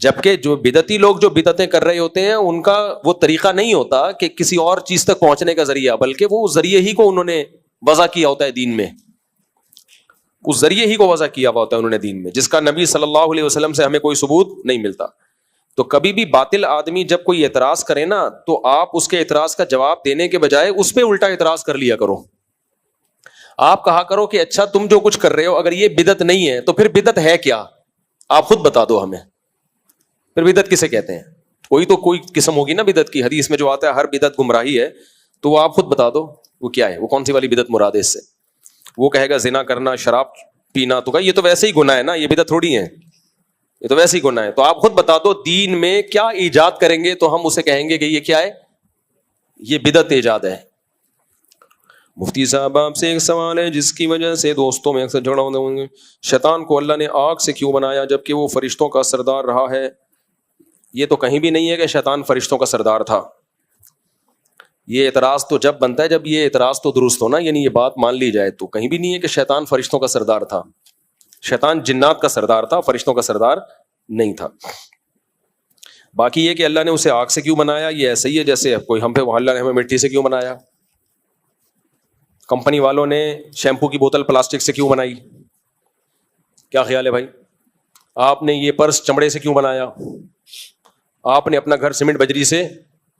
جبکہ جو بدعتی لوگ جو بدعتیں کر رہے ہوتے ہیں ان کا وہ طریقہ نہیں ہوتا کہ کسی اور چیز تک پہنچنے کا ذریعہ، بلکہ وہ اس ذریعے ہی کو انہوں نے وضع کیا ہوتا ہے دین میں، اس ذریعے ہی کو وضع کیا ہوا ہوتا ہے انہوں نے دین میں، جس کا نبی صلی اللہ علیہ وسلم سے ہمیں کوئی ثبوت نہیں ملتا. تو کبھی بھی باطل آدمی جب کوئی اعتراض کرے نا تو آپ اس کے اعتراض کا جواب دینے کے بجائے اس پہ الٹا اعتراض کر لیا کرو. آپ کہا کرو کہ اچھا تم جو کچھ کر رہے ہو اگر یہ بدعت نہیں ہے تو پھر بدعت ہے کیا، آپ خود بتا دو ہمیں. پھر بدعت کسے کہتے ہیں؟ کوئی قسم ہوگی نا بدعت کی، حدیث میں جو آتا ہے ہر بدعت گمراہی ہے، تو وہ آپ خود بتا دو وہ کیا ہے، وہ کون سی والی بدعت مراد ہے اس سے. وہ کہے گا زنا کرنا، شراب پینا، تو کہا یہ تو ویسے ہی گناہ ہے نا، یہ بدعت تھوڑی ہے، یہ تو ویسے ہی گناہ ہے. تو آپ خود بتا دو دین میں کیا ایجاد کریں گے تو ہم اسے کہیں گے کہ یہ کیا ہے، یہ بدعت ایجاد ہے. مفتی صاحب آپ سے ایک سوال ہے جس کی وجہ سے دوستوں میں اکثر جھگڑا ہوتے ہوں گے، شیطان کو اللہ نے آگ سے کیوں بنایا جبکہ وہ فرشتوں کا سردار رہا ہے؟ یہ تو کہیں بھی نہیں ہے کہ شیطان فرشتوں کا سردار تھا. یہ اعتراض تو جب بنتا ہے جب یہ اعتراض تو درست ہونا، یعنی یہ بات مان لی جائے. تو کہیں بھی نہیں ہے کہ شیطان فرشتوں کا سردار تھا. شیطان جنات کا سردار تھا، فرشتوں کا سردار نہیں تھا. باقی یہ کہ اللہ نے اسے آگ سے کیوں بنایا، یہ ایسے ہی ہے جیسے کوئی ہم پہ اللہ نے ہمیں مٹی سے کیوں بنایا. کمپنی والوں نے شیمپو کی بوتل پلاسٹک سے کیوں بنائی؟ کیا خیال ہے بھائی؟ آپ نے یہ پرس چمڑے سے کیوں بنایا؟ آپ نے اپنا گھر سیمنٹ بجری سے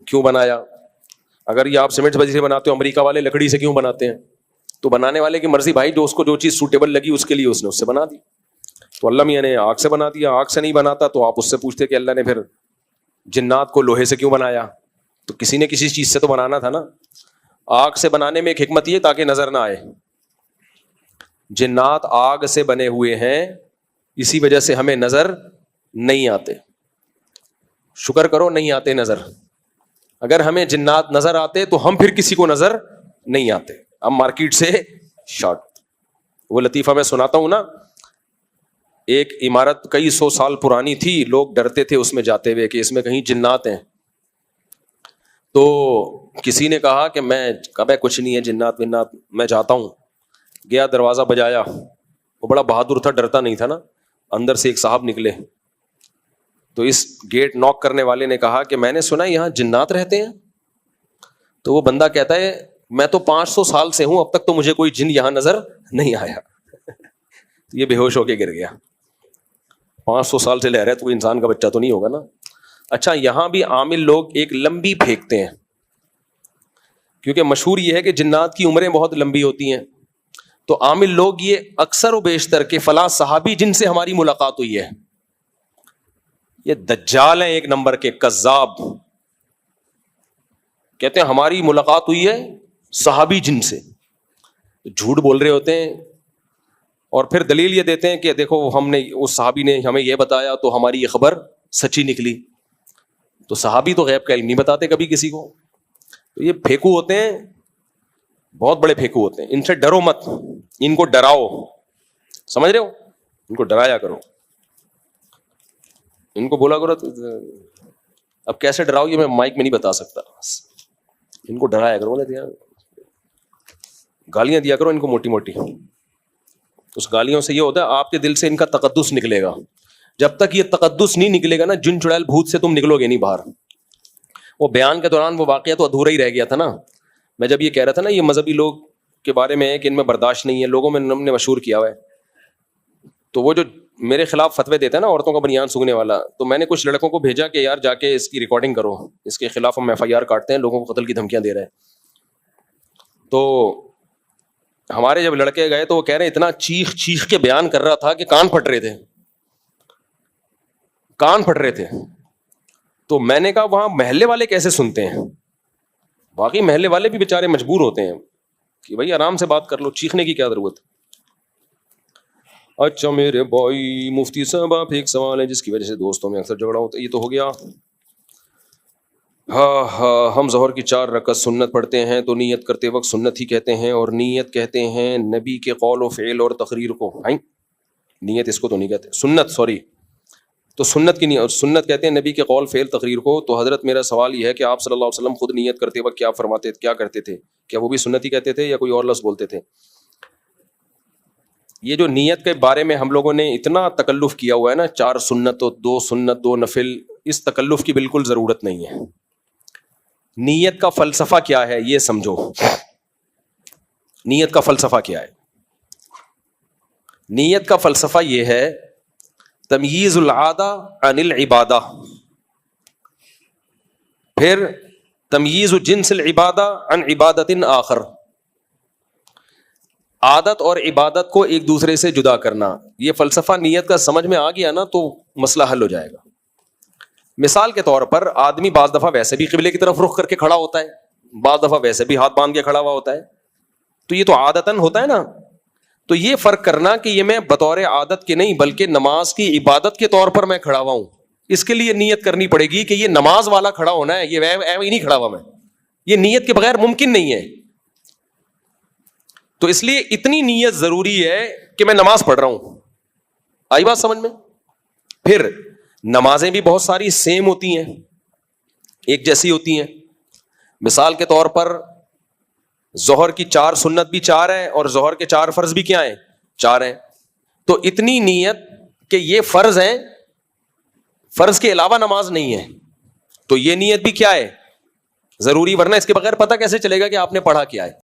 کیوں بنایا؟ اگر یہ آپ سیمنٹ بجری سے بناتے ہو، امریکہ والے لکڑی سے کیوں بناتے ہیں؟ تو بنانے والے کی مرضی بھائی، جو اس کو جو چیز سوٹیبل لگی اس کے لیے اس نے اس سے بنا دی. تو اللہ میاں نے آگ سے بنا دیا. آگ سے نہیں بناتا تو آپ اس سے پوچھتے کہ اللہ نے پھر جنات کو لوہے سے کیوں بنایا؟ تو کسی نے کسی چیز سے تو بنانا تھا نا. آگ سے بنانے میں ایک حکمت یہ تاکہ نظر نہ آئے. جنات آگ سے بنے ہوئے ہیں، اسی وجہ سے ہمیں نظر نہیں آتے. شکر کرو نہیں آتے نظر. اگر ہمیں جنات نظر آتے تو ہم پھر کسی کو نظر نہیں آتے. ہم مارکیٹ سے شارٹ. وہ لطیفہ میں سناتا ہوں نا، ایک عمارت کئی 100 سال پرانی تھی، لوگ ڈرتے تھے اس میں جاتے ہوئے کہ اس میں کہیں جنات ہیں. تو کسی نے کہا کہ میں کبھی کچھ نہیں ہے جنات ونات، میں جاتا ہوں. گیا، دروازہ بجایا. وہ بڑا بہادر تھا، ڈرتا نہیں تھا نا. اندر سے ایک صاحب نکلے تو اس گیٹ ناک کرنے والے نے کہا کہ میں نے سنا یہاں جنات رہتے ہیں. تو وہ بندہ کہتا ہے میں تو 500 سال سے ہوں، اب تک تو مجھے کوئی جن یہاں نظر نہیں آیا. یہ بے ہوش ہو کے گر گیا. 500 سال سے لے رہے تو انسان کا بچہ تو نہیں ہوگا نا. اچھا، یہاں بھی عامل لوگ ایک لمبی پھینکتے ہیں، کیونکہ مشہور یہ ہے کہ جنات کی عمریں بہت لمبی ہوتی ہیں. تو عامل لوگ یہ اکثر و بیشتر کہ فلاں صحابی جن سے ہماری ملاقات ہوئی ہے، یہ دجال ہیں ایک نمبر کے، کذاب. کہتے ہیں ہماری ملاقات ہوئی ہے صحابی جن سے. جھوٹ بول رہے ہوتے ہیں اور پھر دلیل یہ دیتے ہیں کہ دیکھو ہم نے، اس صحابی نے ہمیں یہ بتایا تو ہماری یہ خبر سچی نکلی. تو صحابی تو غیب کا علم نہیں بتاتے کبھی کسی کو. تو یہ پھیکو ہوتے ہیں، بہت بڑے پھیکو ہوتے ہیں. ان سے ڈرو مت، ان کو ڈراؤ. سمجھ رہے ہو؟ ان کو ڈرایا کرو، ان کو بولا کرو. اب کیسے ڈراؤ یہ میں مائک میں نہیں بتا سکتا. ان کو ڈرایا کرو، گالیاں دیا کرو ان کو موٹی موٹی. اس گالیوں سے یہ ہوتا ہے آپ کے دل سے ان کا تقدس نکلے گا. جب تک یہ تقدس نہیں نکلے گا نا، جن چڑیل بھوت سے تم نکلو گے نہیں باہر. وہ بیان کے دوران وہ واقعہ تو ادھورا ہی رہ گیا تھا نا. میں جب یہ کہہ رہا تھا نا یہ مذہبی لوگ کے بارے میں ہے کہ ان میں برداشت نہیں ہے، لوگوں میں ہم نے مشہور کیا ہوا ہے. تو وہ جو میرے خلاف فتوے دیتا ہے نا عورتوں کا بنیان سونگنے والا، تو میں نے کچھ لڑکوں کو بھیجا کہ یار جا کے اس کی ریکارڈنگ کرو، اس کے خلاف ہم FIR کاٹتے ہیں، لوگوں کو قتل کی دھمکیاں دے رہے ہیں. تو ہمارے جب لڑکے گئے تو وہ کہہ رہے ہیں اتنا چیخ چیخ کے بیان کر رہا تھا کہ کان پھٹ رہے تھے، کان پھٹ رہے تھے. تو میں نے کہا وہاں محلے والے کیسے سنتے ہیں؟ باقی محلے والے بھی بیچارے مجبور ہوتے ہیں کہ بھائی آرام سے بات کر لو، چیخنے کی کیا ضرورت ہے. اچھا میرے بھائی مفتی صاحب آپ ایک سوال ہے جس کی وجہ سے دوستوں میں اکثر جھگڑا ہوتا ہے. یہ تو ہو گیا. ہاں ہم ظہر کی 4 رکعت سنت پڑھتے ہیں تو نیت کرتے وقت سنت ہی کہتے ہیں، اور نیت کہتے ہیں نبی کے قول و فعل اور تقریر کو. نیت اس کو تو نہیں کہتے، سنت سوری. تو سنت کی نیت، سنت کہتے ہیں نبی کے قول فعل تقریر کو. تو حضرت میرا سوال یہ ہے کہ آپ صلی اللہ علیہ وسلم خود نیت کرتے وقت کیا فرماتے، کیا کرتے تھے؟ کیا وہ بھی سنت ہی کہتے تھے یا کوئی اور لفظ بولتے تھے؟ یہ جو نیت کے بارے میں ہم لوگوں نے اتنا تکلف کیا ہوا ہے نا، 4 سنت اور 2 سنت 2 نفل، اس تکلف کی بالکل ضرورت نہیں ہے. نیت کا فلسفہ کیا ہے یہ سمجھو. نیت کا فلسفہ کیا ہے؟ نیت کا فلسفہ یہ ہے تمییز العادہ عن العبادہ، پھر تمییز جنس العبادہ عن عبادت آخر. عادت اور عبادت کو ایک دوسرے سے جدا کرنا. یہ فلسفہ نیت کا سمجھ میں آ گیا نا تو مسئلہ حل ہو جائے گا. مثال کے طور پر آدمی بعض دفعہ ویسے بھی قبلے کی طرف رخ کر کے کھڑا ہوتا ہے، بعض دفعہ ویسے بھی ہاتھ باندھ کے کھڑا ہوا ہوتا ہے، تو یہ تو عادتاً ہوتا ہے نا. تو یہ فرق کرنا کہ یہ میں بطور عادت کے نہیں بلکہ نماز کی عبادت کے طور پر میں کھڑا ہوا ہوں، اس کے لیے نیت کرنی پڑے گی کہ یہ نماز والا کھڑا ہونا ہے، یہ ایویں نہیں کھڑا ہوا میں، یہ نیت کے بغیر ممکن نہیں ہے. تو اس لیے اتنی نیت ضروری ہے کہ میں نماز پڑھ رہا ہوں. آئی بات سمجھ میں؟ پھر نمازیں بھی بہت ساری سیم ہوتی ہیں، ایک جیسی ہوتی ہیں. مثال کے طور پر ظہر کی 4 سنت بھی 4 ہیں اور ظہر کے 4 فرض بھی کیا ہیں؟ 4 ہیں. تو اتنی نیت کہ یہ فرض ہیں، فرض کے علاوہ نماز نہیں ہے، تو یہ نیت بھی کیا ہے؟ ضروری، ورنہ اس کے بغیر پتہ کیسے چلے گا کہ آپ نے پڑھا کیا ہے.